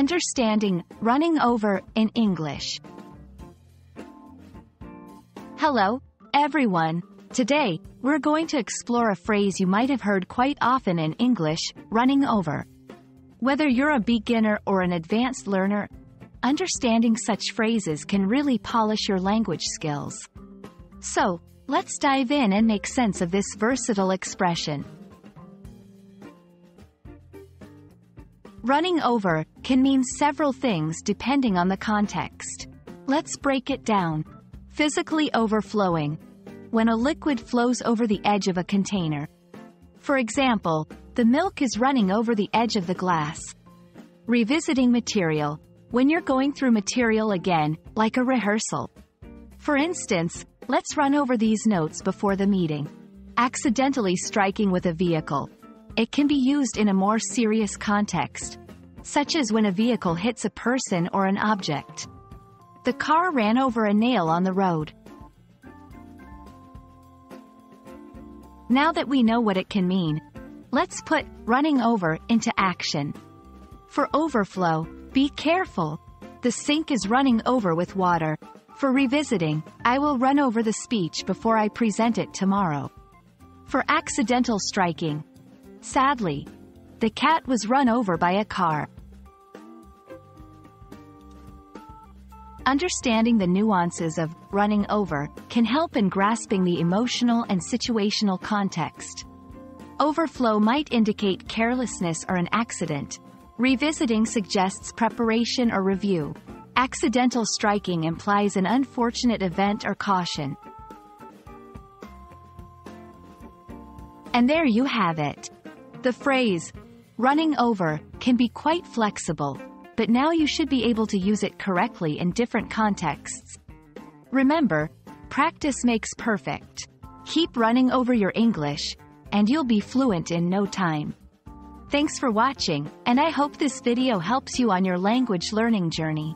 Understanding running over in English. Hello, everyone. Today, we're going to explore a phrase you might have heard quite often in English, running over. Whether you're a beginner or an advanced learner, understanding such phrases can really polish your language skills. So, let's dive in and make sense of this versatile expression. Running over can mean several things depending on the context. Let's break it down. Physically overflowing. When a liquid flows over the edge of a container. For example, the milk is running over the edge of the glass. Revisiting material. When you're going through material again, like a rehearsal. For instance, let's run over these notes before the meeting. Accidentally striking with a vehicle. It can be used in a more serious context, such as when a vehicle hits a person or an object. The car ran over a nail on the road. Now that we know what it can mean, let's put running over into action. For overflow, be careful. The sink is running over with water. For revisiting, I will run over the speech before I present it tomorrow. For accidental striking, sadly, the cat was run over by a car. Understanding the nuances of running over can help in grasping the emotional and situational context. Overflow might indicate carelessness or an accident. Revisiting suggests preparation or review. Accidental striking implies an unfortunate event or caution. And there you have it. The phrase, running over, can be quite flexible, but now you should be able to use it correctly in different contexts. Remember, practice makes perfect. Keep running over your English, and you'll be fluent in no time. Thanks for watching, and I hope this video helps you on your language learning journey.